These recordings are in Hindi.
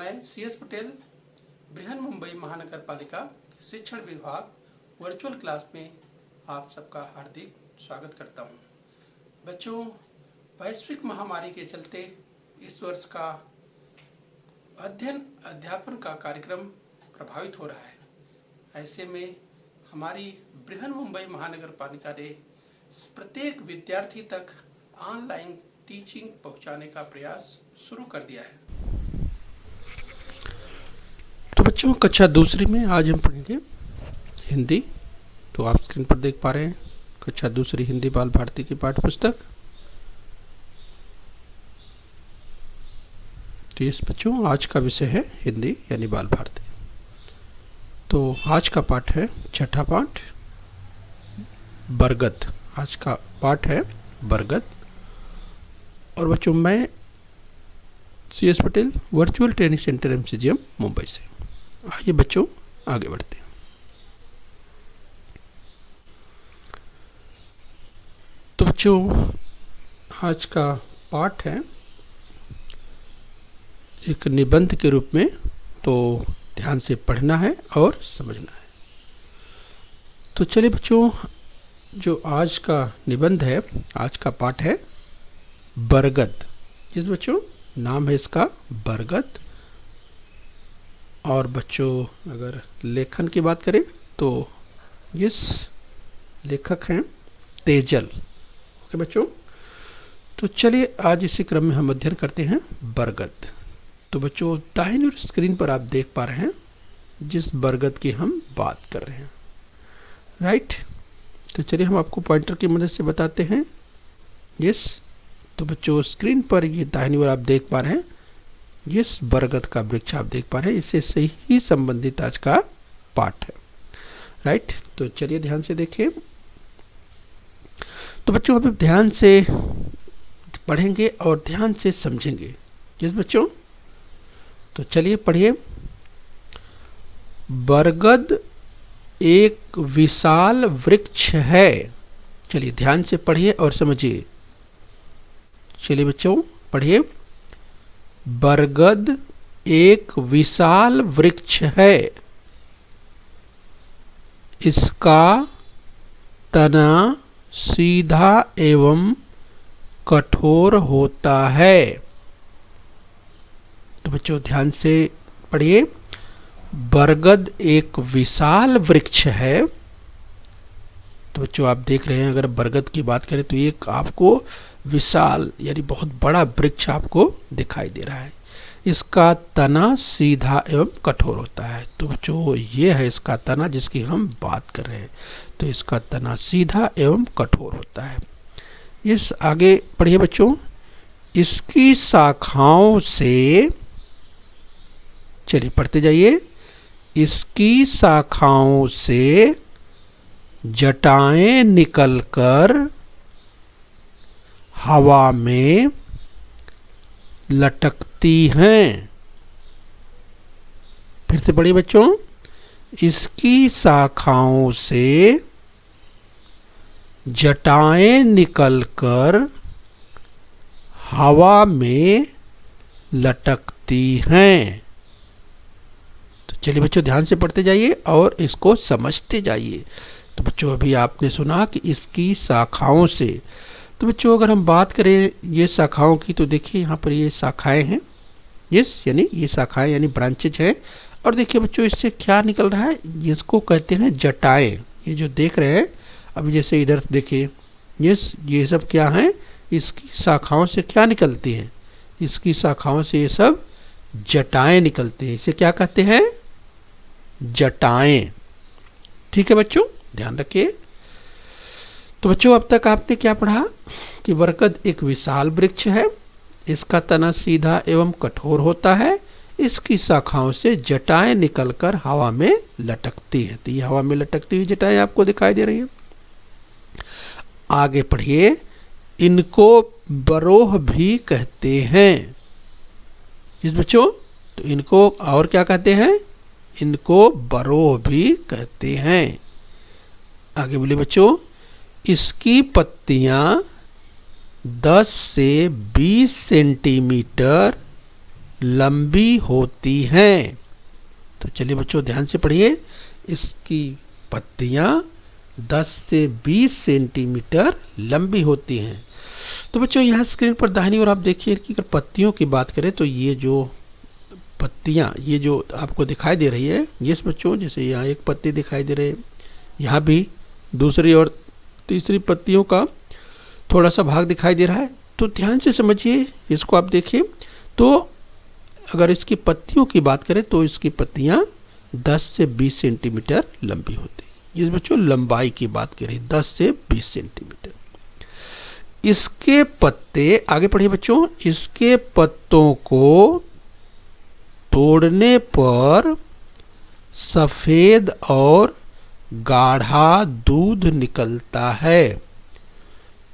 मैं CS पटेल बृहन मुंबई महानगर पालिका शिक्षण विभाग वर्चुअल क्लास में आप सबका हार्दिक स्वागत करता हूं। बच्चों, वैश्विक महामारी के चलते इस वर्ष का अध्ययन अध्यापन का कार्यक्रम प्रभावित हो रहा है। ऐसे में हमारी बृहन मुंबई महानगर पालिका ने प्रत्येक विद्यार्थी तक ऑनलाइन टीचिंग पहुंचाने का प्रयास शुरू कर दिया है। तो बच्चों, कक्षा दूसरी में आज हम पढ़ेंगे हिंदी। तो आप स्क्रीन पर देख पा रहे हैं कक्षा दूसरी हिंदी बाल भारती की पाठ्य पुस्तक। तो इस बच्चों आज का विषय है हिंदी यानी बाल भारती। तो आज का पाठ है छठा पाठ बरगद। आज का पाठ है बरगद। और बच्चों, मैं CS Patel virtual training centre MCGM Mumbai से। आइए बच्चों आगे बढ़ते हैं। तो बच्चों, आज का पाठ है एक निबंध के रूप में, तो ध्यान से पढ़ना है और समझना है। तो चलिए बच्चों, जो आज का निबंध है, आज का पाठ है बरगद। जिस बच्चों नाम है इसका बरगद। और बच्चों, अगर लेखन की बात करें तो इस लेखक हैं तेजल। ओके बच्चों, तो चलिए आज इसी क्रम में हम अध्ययन करते हैं बरगद। तो बच्चों, दाहिनी ओर स्क्रीन पर आप देख पा रहे हैं जिस बरगद की हम बात कर रहे हैं, राइट। तो चलिए हम आपको पॉइंटर की मदद से बताते हैं। यस, तो बच्चों स्क्रीन पर ये दाहिनी ओर आप देख पा रहे हैं जिस बरगद का वृक्ष आप देख पा रहे हैं, इससे से ही संबंधित आज का पाठ है, राइट। तो चलिए ध्यान से देखिए। तो बच्चों अभी ध्यान से पढ़ेंगे और ध्यान से समझेंगे। जिस बच्चों, तो चलिए पढ़िए। बरगद एक विशाल वृक्ष है। चलिए ध्यान से पढ़िए और समझिए। चलिए बच्चों पढ़िए। बरगद एक विशाल वृक्ष है। इसका तना सीधा एवं कठोर होता है। तो बच्चों ध्यान से पढ़िए। बरगद एक विशाल वृक्ष है। तो बच्चों आप देख रहे हैं, अगर बरगद की बात करें तो एक आपको विशाल यानी बहुत बड़ा वृक्ष आपको दिखाई दे रहा है। इसका तना सीधा एवं कठोर होता है। तो बच्चों ये है इसका तना जिसकी हम बात कर रहे हैं। तो इसका तना सीधा एवं कठोर होता है। इस आगे पढ़िए बच्चों। इसकी शाखाओं से, चलिए पढ़ते जाइए। इसकी शाखाओं से जटाएं निकलकर हवा में लटकती हैं। फिर से पढ़िए बच्चों। इसकी शाखाओं से जटाएं निकलकर हवा में लटकती हैं। तो चलिए बच्चों ध्यान से पढ़ते जाइए और इसको समझते जाइए। तो बच्चों अभी आपने सुना कि इसकी शाखाओं से। तो बच्चों अगर हम बात करें ये शाखाओं की, तो देखिए यहाँ पर ये शाखाएं हैं। यस, यानी ये शाखाएं यानी ब्रांचेज हैं। और देखिए बच्चों इससे क्या निकल रहा है, जिसको कहते हैं जटाएं। ये जो देख रहे हैं अभी, जैसे इधर देखिए, यस, ये सब क्या हैं, इसकी शाखाओं से क्या निकलती हैं, इसकी शाखाओं से ये सब जटाएं निकलती हैं। इसे क्या कहते हैं, जटाएं। ठीक है बच्चों, ध्यान रखिए। तो बच्चों अब तक आपने क्या पढ़ा कि बरगद एक विशाल वृक्ष है। इसका तना सीधा एवं कठोर होता है। इसकी शाखाओं से जटाएं निकलकर हवा में लटकती है। तो ये हवा में लटकती हुई जटाएं आपको दिखाई दे रही है। आगे पढ़िए। इनको बरोह भी कहते हैं। इस बच्चों, तो इनको और क्या कहते हैं, इनको बरोह भी कहते हैं। आगे बोलिए बच्चों। इसकी पत्तियां 10 से 20 सेंटीमीटर लंबी होती हैं। तो चलिए बच्चों ध्यान से पढ़िए, इसकी पत्तियां 10 से 20 सेंटीमीटर लंबी होती हैं। तो बच्चों यहाँ स्क्रीन पर दाहिनी ओर आप देखिए कि अगर पत्तियों की बात करें तो ये जो पत्तियां, ये जो आपको दिखाई दे रही है, ये बच्चों जैसे यहाँ एक पत्ती दिखाई दे रही है, यहाँ भी दूसरी और तीसरी पत्तियों का थोड़ा सा भाग दिखाई दे रहा है। तो ध्यान से समझिए, इसको आप देखिए। तो अगर इसकी पत्तियों की बात करें तो इसकी पत्तियां 10 से 20 सेंटीमीटर लंबी होती है। ये बच्चों लंबाई की बात करें 10 से 20 सेंटीमीटर। इसके पत्ते, आगे पढ़िए बच्चों, इसके पत्तों को तोड़ने पर सफेद और गाढ़ा दूध निकलता है।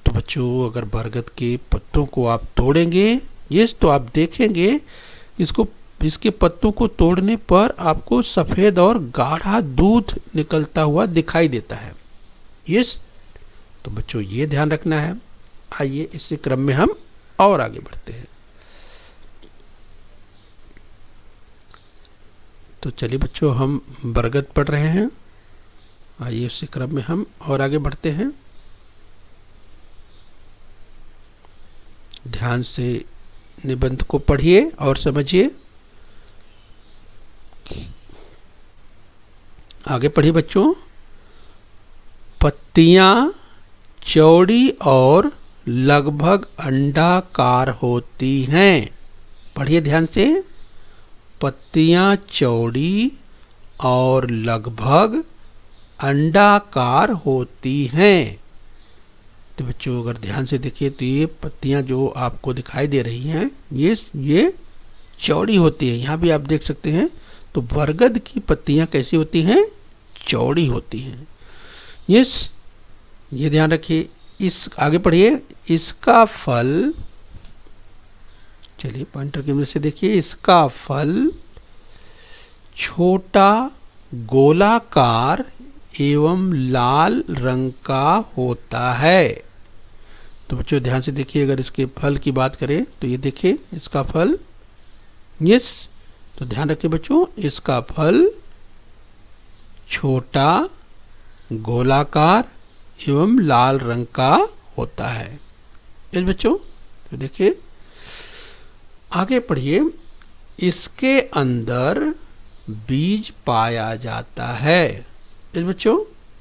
तो बच्चों अगर बरगद के पत्तों को आप तोड़ेंगे, ये तो आप देखेंगे इसके पत्तों को तोड़ने पर आपको सफेद और गाढ़ा दूध निकलता हुआ दिखाई देता है। यस, तो बच्चों ये ध्यान रखना है। आइए इसी क्रम में हम और आगे बढ़ते हैं। तो चलिए बच्चों हम बरगद पढ़ रहे हैं, आइए इसी क्रम में हम और आगे बढ़ते हैं। ध्यान से निबंध को पढ़िए और समझिए। आगे पढ़िए बच्चों। पत्तियां चौड़ी और लगभग अंडाकार होती हैं। पढ़िए ध्यान से। पत्तियां चौड़ी और लगभग अंडाकार होती हैं। तो बच्चों अगर ध्यान से देखिए तो ये पत्तियां जो आपको दिखाई दे रही हैं, ये चौड़ी होती है। यहाँ भी आप देख सकते हैं। तो बरगद की पत्तियां कैसी होती हैं? चौड़ी होती हैं। ये ध्यान रखिए। इस आगे पढ़िए। इसका फल, चलिए पॉइंटर की मदद से देखिए, इसका फल छोटा गोलाकार एवं लाल रंग का होता है। तो बच्चों ध्यान से देखिए, अगर इसके फल की बात करें तो ये देखिए इसका फल, यस, तो ध्यान रखिए बच्चों, इसका फल छोटा गोलाकार एवं लाल रंग का होता है। यस बच्चों, तो देखिए आगे पढ़िए। इसके अंदर बीज पाया जाता है। इस बच्चों,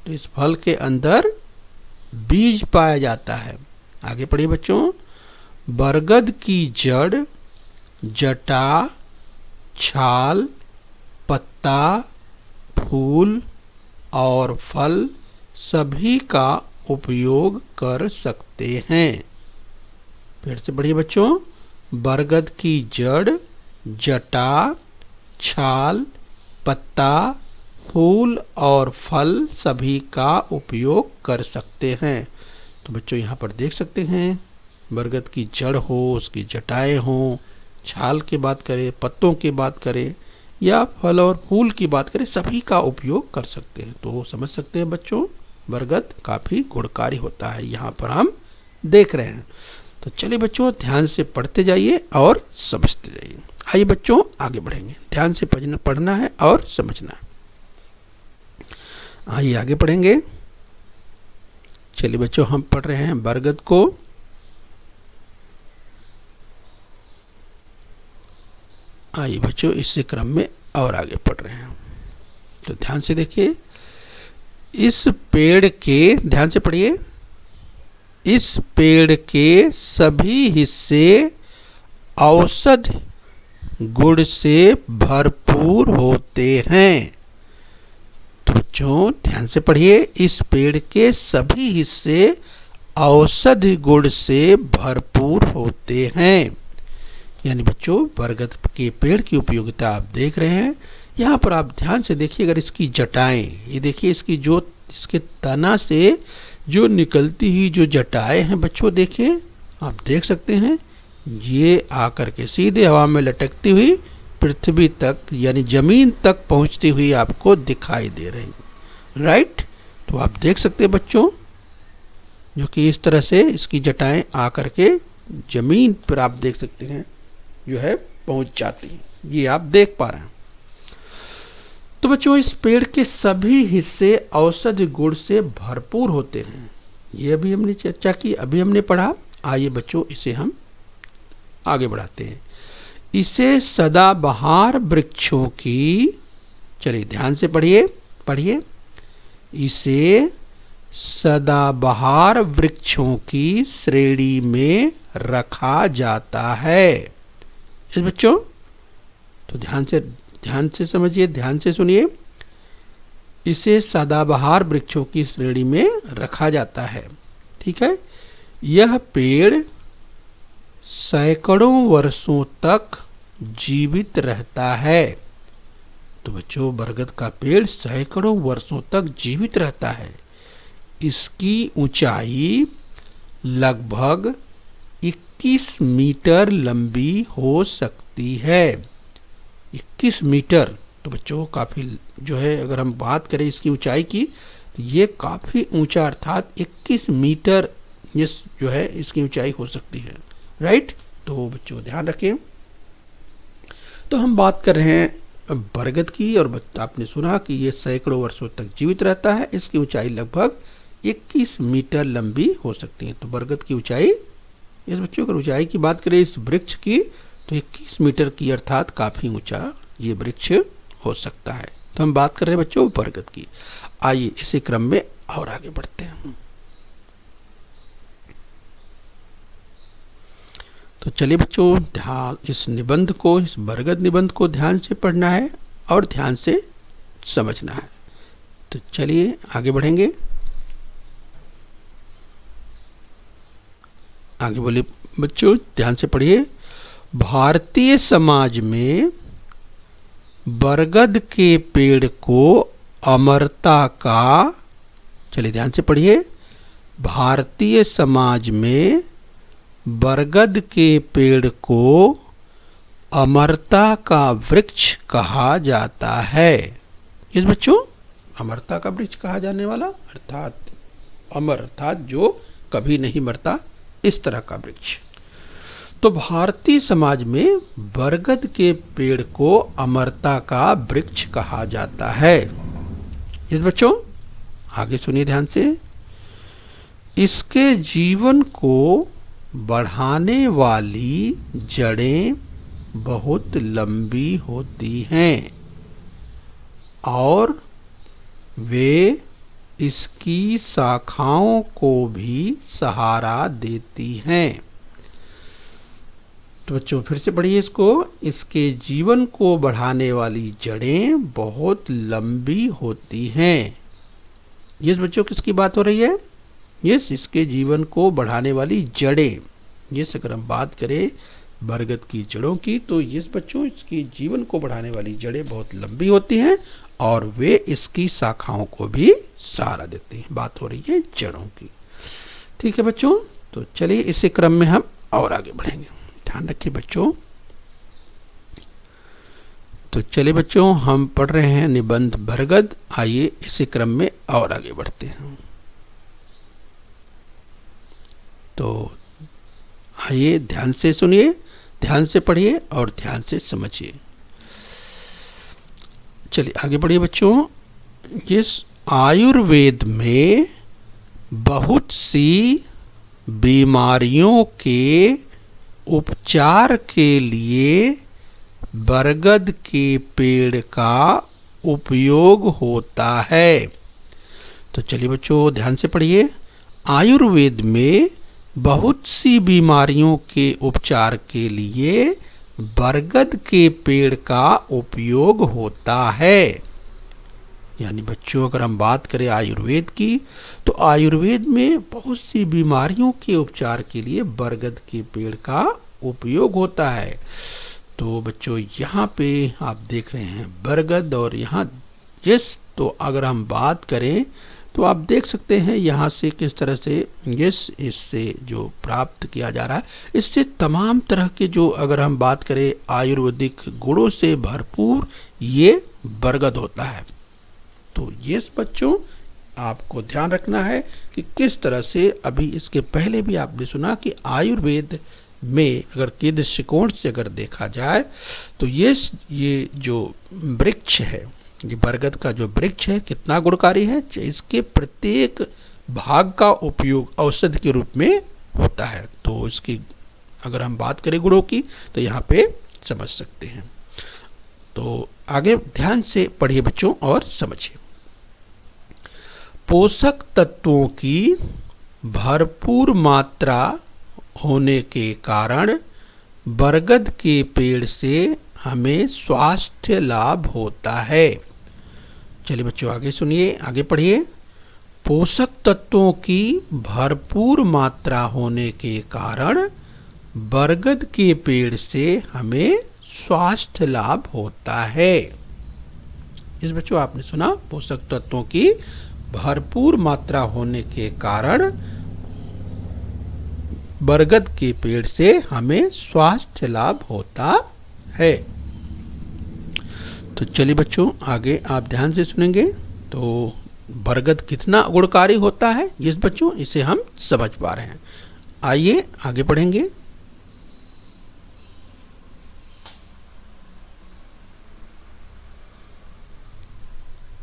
तो इस फल के अंदर बीज पाया जाता है। आगे पढ़िए बच्चों। बरगद की जड़, जटा, छाल, पत्ता, फूल और फल सभी का उपयोग कर सकते हैं। फिर से पढ़िए बच्चों। बरगद की जड़, जटा, छाल, पत्ता, फूल और फल सभी का उपयोग कर सकते हैं। तो बच्चों यहाँ पर देख सकते हैं, बरगद की जड़ हो, उसकी जटाएं हों, छाल की बात करें, पत्तों की बात करें या फल और फूल की बात करें, सभी का उपयोग कर सकते हैं। तो समझ सकते हैं बच्चों, बरगद काफ़ी गुणकारी होता है, यहाँ पर हम देख रहे हैं। तो चलिए बच्चों ध्यान से पढ़ते जाइए और समझते जाइए। आइए बच्चों आगे बढ़ेंगे। ध्यान से पढ़ना है और समझना है। आइए आगे पढ़ेंगे। चलिए बच्चों हम पढ़ रहे हैं बरगद को। आइए बच्चों इसी क्रम में और आगे पढ़ रहे हैं। तो ध्यान से देखिए। इस पेड़ के, ध्यान से पढ़िए, इस पेड़ के सभी हिस्से औषध गुण से भरपूर होते हैं। तो बच्चों ध्यान से पढ़िए। इस पेड़ के सभी हिस्से औषध गुण से भरपूर होते हैं। यानी बच्चों बरगद के पेड़ की उपयोगिता आप देख रहे हैं। यहाँ पर आप ध्यान से देखिए, अगर इसकी जटाएं, ये देखिए इसकी जो इसके तना से जो निकलती हुई जो जटाएं हैं बच्चों, देखिए आप देख सकते हैं, ये आकर के सीधे हवा में लटकती हुई पृथ्वी तक यानी जमीन तक पहुंचती हुई आपको दिखाई दे रही। राइट, तो आप देख सकते हैं बच्चों, जो कि इस तरह से इसकी जटाएं आकर के जमीन पर आप देख सकते हैं जो है पहुंच जाती हैं। ये आप देख पा रहे हैं। तो बच्चों इस पेड़ के सभी हिस्से औषधि गुण से भरपूर होते हैं। ये अभी हमने चर्चा की, अभी हमने पढ़ा। आइए बच्चों इसे हम आगे बढ़ाते हैं। इसे सदाबहार वृक्षों की, चलिए ध्यान से पढ़िए। इसे सदाबहार वृक्षों की श्रेणी में रखा जाता है। इस बच्चों तो ध्यान से समझिए, ध्यान से सुनिए। इसे सदाबहार वृक्षों की श्रेणी में रखा जाता है। ठीक है। यह पेड़ सैकड़ों वर्षों तक जीवित रहता है। तो बच्चों बरगद का पेड़ सैकड़ों वर्षों तक जीवित रहता है। इसकी ऊंचाई लगभग 21 मीटर लंबी हो सकती है। 21 मीटर तो बच्चों काफ़ी जो है, अगर हम बात करें इसकी ऊंचाई की तो ये काफ़ी ऊंचा, अर्थात 21 मीटर ये जो है इसकी ऊंचाई हो सकती है। राइट। तो बच्चों ध्यान रखें। तो हम बात कर रहे हैं बरगद की, और आपने सुना कि ये सैकड़ों वर्षों तक जीवित रहता है। इसकी ऊंचाई लगभग 21 मीटर लंबी हो सकती है। तो बरगद की ऊंचाई, इस बच्चों अगर ऊंचाई की बात करें इस वृक्ष की तो 21 मीटर की, अर्थात काफ़ी ऊंचा ये वृक्ष हो सकता है। तो हम बात कर रहे हैं बच्चों बरगद की। आइए इसी क्रम में और आगे बढ़ते हैं। तो चलिए बच्चों ध्यान इस निबंध को, इस बरगद निबंध को ध्यान से पढ़ना है और ध्यान से समझना है। तो चलिए आगे बढ़ेंगे। आगे बोलिए बच्चों, ध्यान से पढ़िए। भारतीय समाज में बरगद के पेड़ को अमरता का, चलिए ध्यान से पढ़िए। भारतीय समाज में बरगद के पेड़ को अमरता का वृक्ष कहा जाता है। इस बच्चों अमरता का वृक्ष कहा जाने वाला, अर्थात अमर, अर्थात जो कभी नहीं मरता, इस तरह का वृक्ष। तो भारतीय समाज में बरगद के पेड़ को अमरता का वृक्ष कहा जाता है। इस बच्चों आगे सुनिए ध्यान से। इसके जीवन को बढ़ाने वाली जड़ें बहुत लंबी होती हैं और वे इसकी शाखाओं को भी सहारा देती हैं। तो बच्चों फिर से पढ़िए इसको। इसके जीवन को बढ़ाने वाली जड़ें बहुत लंबी होती हैं। ये बच्चों किसकी बात हो रही है? यस, इसके जीवन को बढ़ाने वाली जड़ें। यस, अगर हम बात करें बरगद की जड़ों की तो यस बच्चों इसकी जीवन को बढ़ाने वाली जड़ें बहुत लंबी होती हैं और वे इसकी शाखाओं को भी सहारा देती हैं। बात हो रही है जड़ों की। ठीक है बच्चों, तो चलिए इसी क्रम में हम और आगे बढ़ेंगे। ध्यान रखिए बच्चों। तो चलिए बच्चों हम पढ़ रहे हैं निबंध बरगद। आइए इसी क्रम में और आगे बढ़ते हैं। तो आइए ध्यान से सुनिए, ध्यान से पढ़िए और ध्यान से समझिए। चलिए आगे बढ़िए बच्चों। जिस आयुर्वेद में बहुत सी बीमारियों के उपचार के लिए बरगद के पेड़ का उपयोग होता है। तो चलिए बच्चों ध्यान से पढ़िए। आयुर्वेद में बहुत सी बीमारियों के उपचार के लिए बरगद के पेड़ का उपयोग होता है। यानी बच्चों अगर हम बात करें आयुर्वेद की तो आयुर्वेद में बहुत सी बीमारियों के उपचार के लिए बरगद के पेड़ का उपयोग होता है। तो बच्चों यहाँ पे आप देख रहे हैं बरगद और यहाँ यस, तो अगर हम बात करें तो आप देख सकते हैं यहाँ से किस तरह से यस इससे जो प्राप्त किया जा रहा है, इससे तमाम तरह के जो अगर हम बात करें आयुर्वेदिक गुणों से भरपूर ये बरगद होता है। तो यस बच्चों आपको ध्यान रखना है कि किस तरह से, अभी इसके पहले भी आपने सुना कि आयुर्वेद में अगर के दृष्टिकोण से अगर देखा जाए तो ये जो वृक्ष है, ये बरगद का जो वृक्ष है कितना गुणकारी है, इसके प्रत्येक भाग का उपयोग औषधि के रूप में होता है। तो इसकी अगर हम बात करें गुणों की तो यहाँ पे समझ सकते हैं। तो आगे ध्यान से पढ़िए बच्चों और समझिए। पोषक तत्वों की भरपूर मात्रा होने के कारण बरगद के पेड़ से हमें स्वास्थ्य लाभ होता है। चलिए बच्चों आगे सुनिए, आगे पढ़िए। पोषक तत्वों की भरपूर मात्रा होने के कारण बरगद के पेड़ से हमें स्वास्थ्य लाभ होता है। इस बच्चों आपने सुना, पोषक तत्वों की भरपूर मात्रा होने के कारण बरगद के पेड़ से हमें स्वास्थ्य लाभ होता है। तो चलिए बच्चों आगे आप ध्यान से सुनेंगे। तो बरगद कितना गुणकारी होता है, इस बच्चों इसे हम समझ पा रहे हैं। आइए आगे पढ़ेंगे।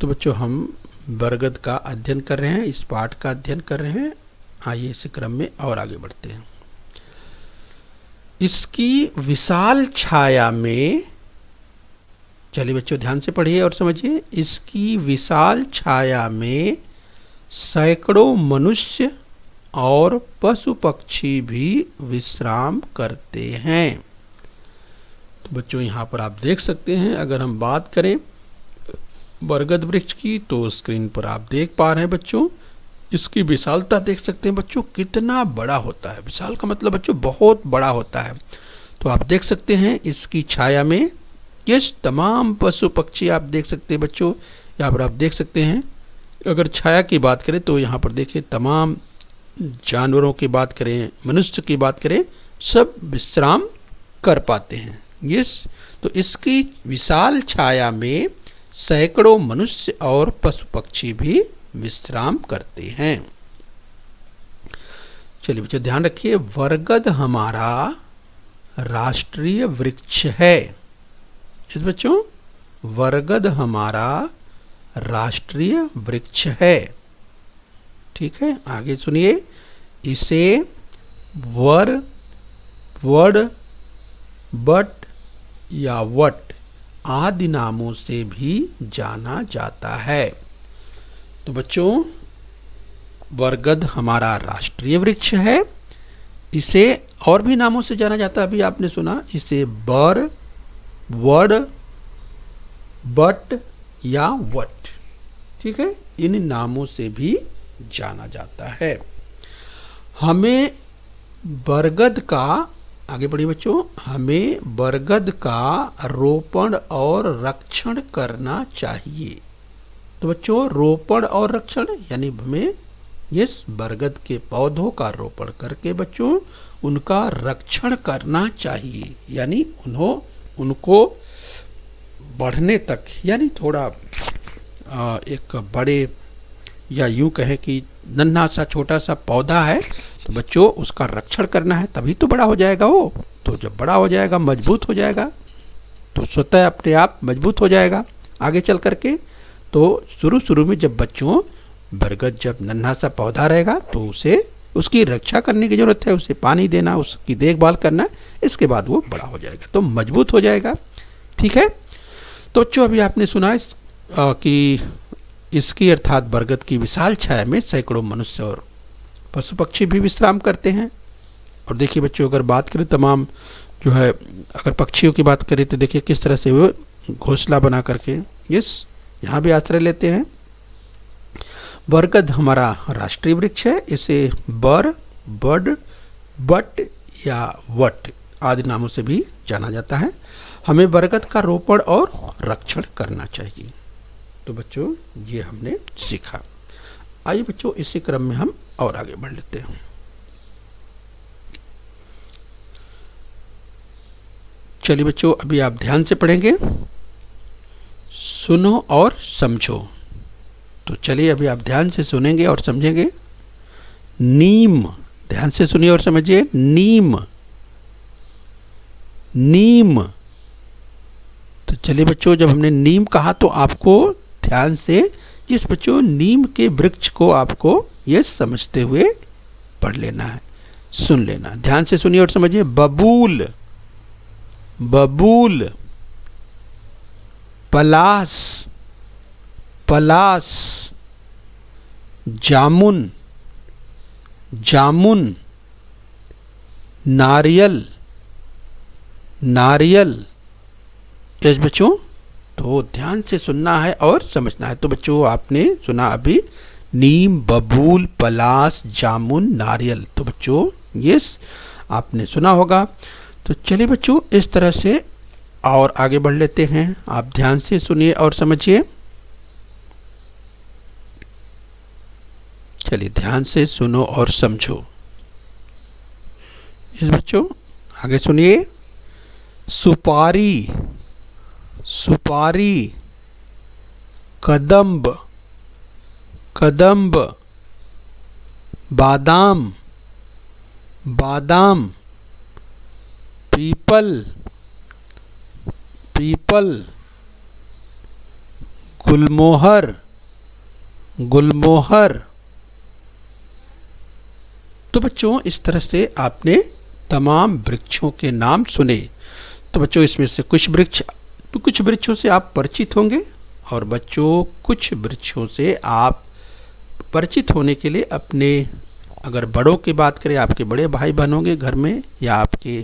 तो बच्चों हम बरगद का अध्ययन कर रहे हैं, इस पाठ का अध्ययन कर रहे हैं। आइए इस क्रम में और आगे बढ़ते हैं। इसकी विशाल छाया में, चलिए बच्चों ध्यान से पढ़िए और समझिए। इसकी विशाल छाया में सैकड़ों मनुष्य और पशु पक्षी भी विश्राम करते हैं। तो बच्चों यहाँ पर आप देख सकते हैं, अगर हम बात करें बरगद वृक्ष की तो स्क्रीन पर आप देख पा रहे हैं बच्चों, इसकी विशालता देख सकते हैं बच्चों, कितना बड़ा होता है। विशाल का मतलब बच्चों बहुत बड़ा होता है। तो आप देख सकते हैं इसकी छाया में ये तमाम पशु पक्षी आप देख सकते हैं बच्चों। यहाँ पर आप देख सकते हैं, अगर छाया की बात करें तो यहाँ पर देखिए तमाम जानवरों की बात करें, मनुष्य की बात करें, सब विश्राम कर पाते हैं। यस, तो इसकी विशाल छाया में सैकड़ों मनुष्य और पशु पक्षी भी विश्राम करते हैं। चलिए बच्चों ध्यान रखिए, बरगद हमारा राष्ट्रीय वृक्ष है। इस बच्चों बरगद हमारा राष्ट्रीय वृक्ष है। ठीक है, आगे सुनिए। इसे वड, बट या वट आदि नामों से भी जाना जाता है। तो बच्चों बरगद हमारा राष्ट्रीय वृक्ष है, इसे और भी नामों से जाना जाता है। अभी आपने सुना, इसे बर, वड, बट या वट, ठीक है, इन नामों से भी जाना जाता है। हमें बरगद का, आगे बढ़िए बच्चों, हमें बरगद का रोपण और रक्षण करना चाहिए। तो बच्चों रोपण और रक्षण यानी हमें इस बरगद के पौधों का रोपण करके बच्चों उनका रक्षण करना चाहिए, यानी उनको बढ़ने तक, यानी थोड़ा एक बड़े या यूं कहे कि नन्हा सा छोटा सा पौधा है तो बच्चों उसका रक्षण करना है, तभी तो बड़ा हो जाएगा वो। तो जब बड़ा हो जाएगा, मजबूत हो जाएगा, तो स्वतः अपने आप मजबूत हो जाएगा आगे चल करके। तो शुरू में जब बच्चों बरगद जब नन्हा सा पौधा रहेगा तो उसे उसकी रक्षा करने की जरूरत है, उसे पानी देना, उसकी देखभाल करना, इसके बाद वो बड़ा हो जाएगा तो मजबूत हो जाएगा। ठीक है, तो बच्चों अभी आपने सुना कि इसकी अर्थात बरगद की विशाल छाया में सैकड़ों मनुष्य और पशु पक्षी भी विश्राम करते हैं। और देखिए बच्चों अगर बात करें तमाम जो है, अगर पक्षियों की बात करें तो देखिए किस तरह से वो घोंसला बना करके यहाँ भी आश्रय लेते हैं। बरगद हमारा राष्ट्रीय वृक्ष है, इसे बर, बड, बट या वट आदि नामों से भी जाना जाता है। हमें बरगद का रोपण और रक्षण करना चाहिए। तो बच्चों ये हमने सीखा। आइए बच्चों इसी क्रम में हम और आगे बढ़ लेते हैं। चलिए बच्चों अभी आप ध्यान से पढ़ेंगे, सुनो और समझो। तो चलिए अभी आप ध्यान से सुनेंगे और समझेंगे। नीम, ध्यान से सुनिए और समझिए। नीम नीम। तो चलिए बच्चों, जब हमने नीम कहा तो आपको ध्यान से इस बच्चों नीम के वृक्ष को आपको ये समझते हुए पढ़ लेना है, सुन लेना। ध्यान से सुनिए और समझिए। बबूल, बबूल। पलास, पलास। जामुन, जामुन। नारियल, नारियल। यस बच्चों, तो ध्यान से सुनना है और समझना है। तो बच्चों आपने सुना अभी नीम, बबूल, पलास, जामुन, नारियल। तो बच्चों यस आपने सुना होगा। तो चलिए बच्चों इस तरह से और आगे बढ़ लेते हैं। आप ध्यान से सुनिए और समझिए। चलिए ध्यान से सुनो और समझो। यस बच्चों आगे सुनिए। सुपारी, सुपारी। कदम्ब, कदम्ब। बादाम, बादाम। पीपल, पीपल। गुलमोहर, गुलमोहर। तो बच्चों इस तरह से आपने तमाम वृक्षों के नाम सुने। तो बच्चों इसमें से कुछ वृक्षों से आप परिचित होंगे और बच्चों कुछ वृक्षों से आप परिचित होने के लिए अपने, अगर बड़ों की बात करें, आपके बड़े भाई बहन होंगे घर में, या आपके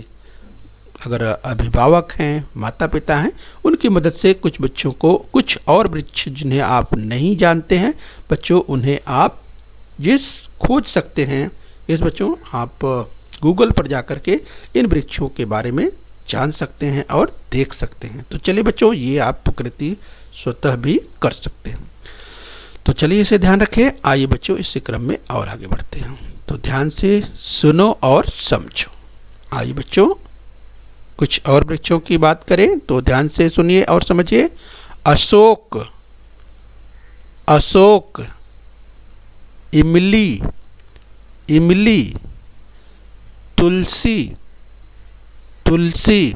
अगर अभिभावक हैं, माता पिता हैं, उनकी मदद से कुछ बच्चों को, कुछ और वृक्ष जिन्हें आप नहीं जानते हैं बच्चों, उन्हें आप जिस खोज सकते हैं। इस बच्चों आप गूगल पर जाकर के इन वृक्षों के बारे में जान सकते हैं और देख सकते हैं। तो चलिए बच्चों ये आप प्रकृति स्वतः भी कर सकते हैं। तो चलिए इसे ध्यान रखें। आइए बच्चों इस क्रम में और आगे बढ़ते हैं। तो ध्यान से सुनो और समझो। आइए बच्चों कुछ और वृक्षों की बात करें तो ध्यान से सुनिए और समझिए। अशोक, अशोक। इमली, इमली। तुलसी, तुलसी।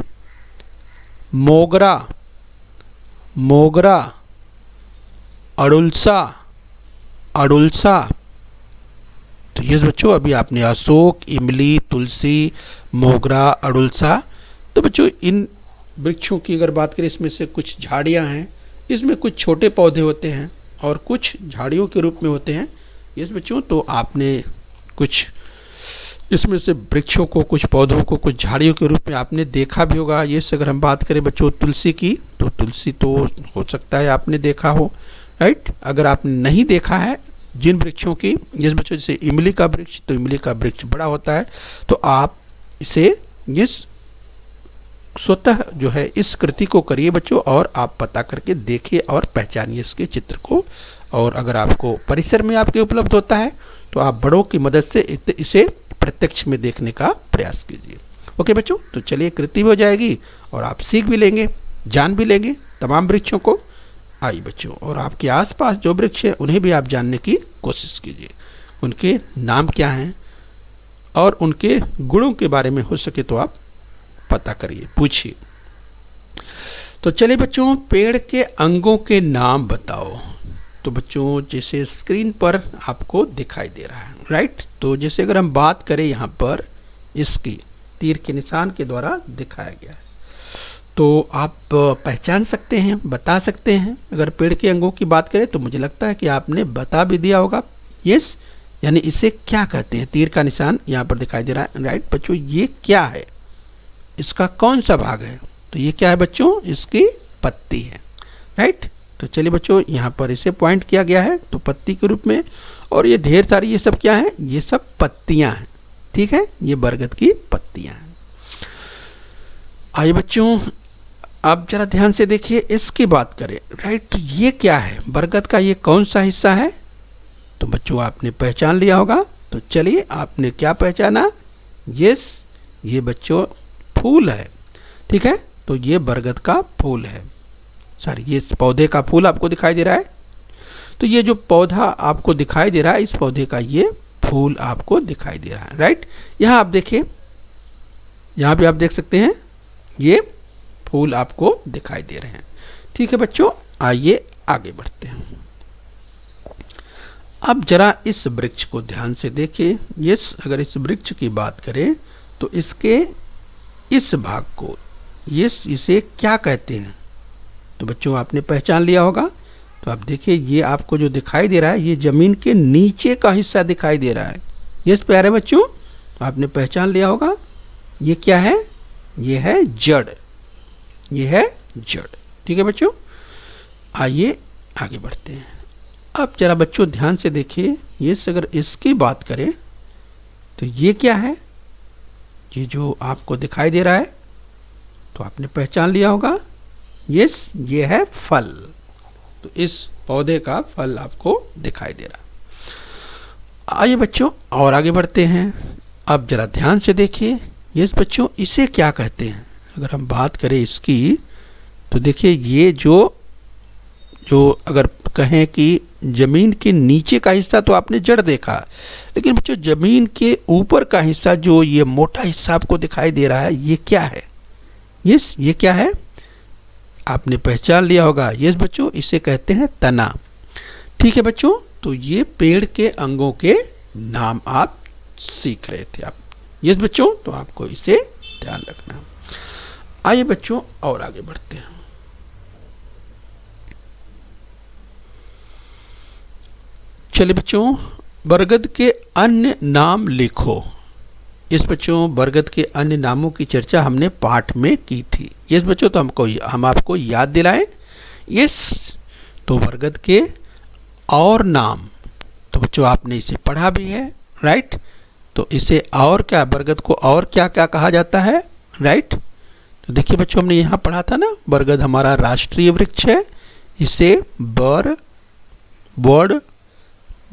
मोगरा, मोगरा। अड़ुलसा, अड़ुलसा। तो ये बच्चों अभी आपने अशोक, इमली, तुलसी, मोगरा, अड़ुलसा। तो बच्चों इन वृक्षों की अगर बात करें, इसमें से कुछ झाड़ियां हैं, इसमें कुछ छोटे पौधे होते हैं और कुछ झाड़ियों के रूप में होते हैं। यस बच्चों, तो आपने कुछ इसमें से वृक्षों को, कुछ पौधों को, कुछ झाड़ियों के रूप में आपने देखा भी होगा। ये अगर हम बात करें बच्चों तुलसी की, तो तुलसी तो हो सकता है आपने देखा हो, राइट। अगर आपने नहीं देखा है जिन वृक्षों की, जिस बच्चों जैसे इमली का वृक्ष, तो इमली का वृक्ष बड़ा होता है, तो आप इसे इस स्वतः जो है इस कृति को करिए बच्चों, और आप पता करके देखिए और पहचानिए इसके चित्र को। और अगर आपको परिसर में आपके उपलब्ध होता है तो आप बड़ों की मदद से इसे प्रत्यक्ष में देखने का प्रयास कीजिए। ओके बच्चों, तो चलिए कृति भी हो जाएगी और आप सीख भी लेंगे, जान भी लेंगे तमाम वृक्षों को। आइए बच्चों, और आपके आसपास जो वृक्ष हैं उन्हें भी आप जानने की कोशिश कीजिए। उनके नाम क्या हैं और उनके गुणों के बारे में हो सके तो आप पता करिए, पूछिए। तो चलिए बच्चों, पेड़ के अंगों के नाम बताओ। तो बच्चों जैसे स्क्रीन पर आपको दिखाई दे रहा है, राइट। तो जैसे अगर हम बात करें यहाँ पर, इसकी तीर के निशान के द्वारा दिखाया गया है, तो आप पहचान सकते हैं, बता सकते हैं। अगर पेड़ के अंगों की बात करें तो मुझे लगता है कि आपने बता भी दिया होगा। यस, यानी इसे क्या कहते हैं। तीर का निशान यहाँ पर दिखाई दे रहा है, राइट। बच्चों ये क्या है, इसका कौन सा भाग है। तो ये क्या है बच्चों, इसकी पत्ती है, राइट। तो चलिए बच्चों यहाँ पर इसे पॉइंट किया गया है तो पत्ती के रूप में, और ये ढेर सारी ये सब क्या है, ये सब पत्तियां हैं, ठीक है। ये बरगद की पत्तियां हैं। आइए बच्चों अब जरा ध्यान से देखिए, इसकी बात करें, राइट। तो ये क्या है, बरगद का ये कौन सा हिस्सा है। तो बच्चों आपने पहचान लिया होगा। तो चलिए आपने क्या पहचाना, यस, ये बच्चों फूल है, ठीक है। तो ये बरगद का फूल है, सॉरी ये पौधे का फूल आपको दिखाई दे रहा है। तो ये जो पौधा आपको दिखाई दे रहा है, इस पौधे का ये फूल आपको दिखाई दे रहा है, राइट। यहाँ आप देखिए, यहाँ भी आप देख सकते हैं ये फूल आपको दिखाई दे रहे हैं। ठीक है बच्चों, आइए आगे बढ़ते हैं। अब जरा इस वृक्ष को ध्यान से देखिए। यस, अगर इस वृक्ष की बात करें तो इसके इस भाग को यस इसे क्या कहते हैं? तो बच्चों आपने पहचान लिया होगा। तो आप देखिए, ये आपको जो दिखाई दे रहा है ये जमीन के नीचे का हिस्सा दिखाई दे रहा है। यस प्यारे बच्चों, तो आपने पहचान लिया होगा। ये क्या है? ये है जड़। ये है जड़। ठीक है बच्चों, आइए आगे बढ़ते हैं। अब जरा बच्चों ध्यान से देखिए, ये अगर इसकी बात करें तो ये क्या है? ये जो आपको दिखाई दे रहा है तो आपने पहचान लिया होगा। यस, ये है फल। तो इस पौधे का फल आपको दिखाई दे रहा है। आइए बच्चों और आगे बढ़ते हैं। अब जरा ध्यान से देखिए। यस बच्चों, इसे क्या कहते हैं? अगर हम बात करें इसकी तो देखिए, ये जो अगर कहें कि ज़मीन के नीचे का हिस्सा तो आपने जड़ देखा, लेकिन बच्चों ज़मीन के ऊपर का हिस्सा जो ये मोटा हिस्सा आपको दिखाई दे रहा है ये क्या है? यस, ये क्या है? आपने पहचान लिया होगा। यस बच्चों, इसे कहते हैं तना। ठीक है बच्चों, तो ये पेड़ के अंगों के नाम आप सीख रहे थे आप। यस बच्चों, तो आपको इसे ध्यान रखना है। आइए बच्चों और आगे बढ़ते हैं। चलिए बच्चों, बरगद के अन्य नाम लिखो। इस बच्चों बरगद के अन्य नामों की चर्चा हमने पाठ में की थी। यस बच्चों, तो हम आपको याद दिलाएं। यस, तो बरगद के और नाम, तो बच्चों आपने इसे पढ़ा भी है, राइट। तो इसे और क्या, बरगद को और क्या क्या कहा जाता है, राइट। तो देखिए बच्चों, हमने यहाँ पढ़ा था ना, बरगद हमारा राष्ट्रीय वृक्ष है। इसे बर, बड़,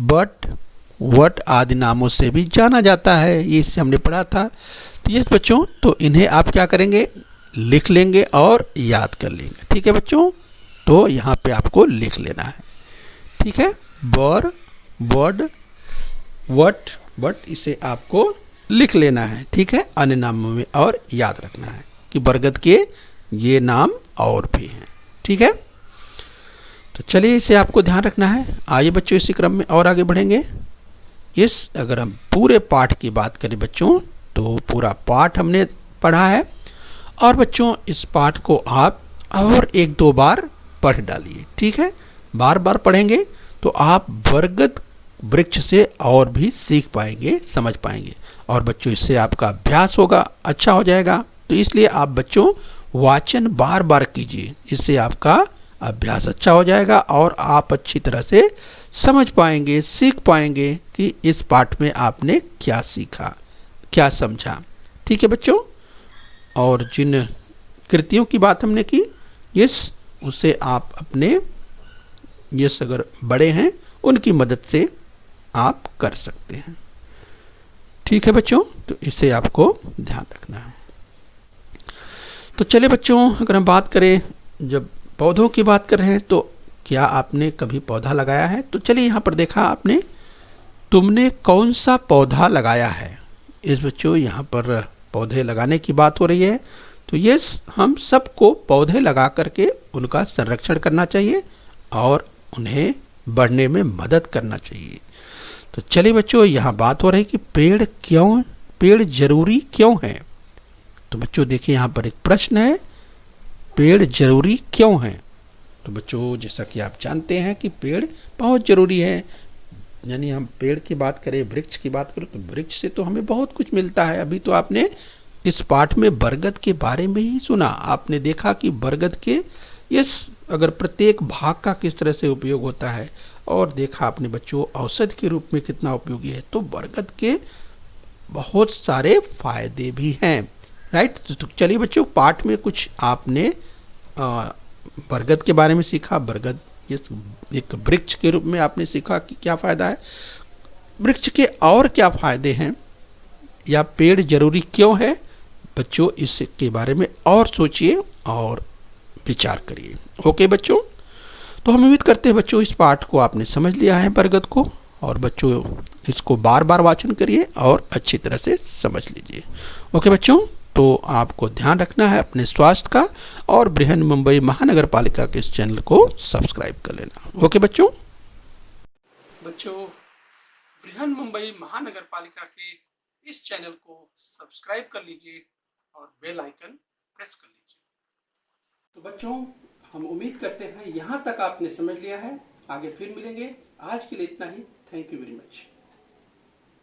बट, वट आदि नामों से भी जाना जाता है। ये इससे हमने पढ़ा था। तो ये बच्चों, तो इन्हें आप क्या करेंगे, लिख लेंगे और याद कर लेंगे। ठीक है बच्चों, तो यहाँ पे आपको लिख लेना है। ठीक है, बर, बड, वट, बट, इसे आपको लिख लेना है। ठीक है, अन्य नामों में और याद रखना है कि बरगद के ये नाम और भी हैं। ठीक है, तो चलिए इसे आपको ध्यान रखना है। आइए बच्चों इसी क्रम में और आगे बढ़ेंगे। इस अगर हम पूरे पाठ की बात करें बच्चों, तो पूरा पाठ हमने पढ़ा है। और बच्चों इस पाठ को आप और एक दो बार पढ़ डालिए। ठीक है, बार बार पढ़ेंगे तो आप बरगद वृक्ष से और भी सीख पाएंगे, समझ पाएंगे। और बच्चों इससे आपका अभ्यास होगा, अच्छा हो जाएगा। तो इसलिए आप बच्चों वाचन बार बार कीजिए, इससे आपका अभ्यास अच्छा हो जाएगा और आप अच्छी तरह से समझ पाएंगे, सीख पाएंगे कि इस पाठ में आपने क्या सीखा, क्या समझा। ठीक है बच्चों, और जिन कृतियों की बात हमने की, यस, उसे आप अपने यस अगर बड़े हैं उनकी मदद से आप कर सकते हैं। ठीक है बच्चों, तो इसे आपको ध्यान रखना है। तो चलिए बच्चों, अगर हम बात करें, जब पौधों की बात कर रहे हैं, तो क्या आपने कभी पौधा लगाया है? तो चलिए यहाँ पर देखा आपने, तुमने कौन सा पौधा लगाया है? इस बच्चों यहाँ पर पौधे लगाने की बात हो रही है। तो यस, हम सबको पौधे लगा करके उनका संरक्षण करना चाहिए और उन्हें बढ़ने में मदद करना चाहिए। तो चलिए बच्चों, यहाँ बात हो रही है कि पेड़ जरूरी क्यों है? तो बच्चों देखिए यहाँ पर एक प्रश्न है, पेड़ जरूरी क्यों है? तो बच्चों जैसा कि आप जानते हैं कि पेड़ बहुत ज़रूरी है। यानी हम पेड़ की बात करें, वृक्ष की बात करें, तो वृक्ष से तो हमें बहुत कुछ मिलता है। अभी तो आपने इस पाठ में बरगद के बारे में ही सुना। आपने देखा कि बरगद के अगर प्रत्येक भाग का किस तरह से उपयोग होता है, और देखा आपने बच्चों औषधि के रूप में कितना उपयोगी है। तो बरगद के बहुत सारे फायदे भी हैं, राइट। तो चलिए बच्चों, पाठ में कुछ आपने बरगद के बारे में सीखा। बरगद एक वृक्ष के रूप में आपने सीखा कि क्या फ़ायदा है, वृक्ष के और क्या फ़ायदे हैं, या पेड़ जरूरी क्यों है। बच्चों इसके बारे में और सोचिए और विचार करिए। ओके बच्चों, तो हम उम्मीद करते हैं बच्चों इस पाठ को आपने समझ लिया है बरगद को, और बच्चों इसको बार बार वाचन करिए और अच्छी तरह से समझ लीजिए। ओके बच्चों, तो आपको ध्यान रखना है अपने स्वास्थ्य का और बृहन मुंबई महानगर पालिका के इस चैनल को सब्सक्राइब कर लेना। ओके बच्चों, बृहन मुंबई महानगर पालिका के इस चैनल को सब्सक्राइब कर लीजिए और बेल आइकन प्रेस कर लीजिए। तो बच्चों, हम उम्मीद करते हैं यहाँ तक आपने समझ लिया है। आगे फिर मिलेंगे। आज के लिए इतना ही। Thank you very much.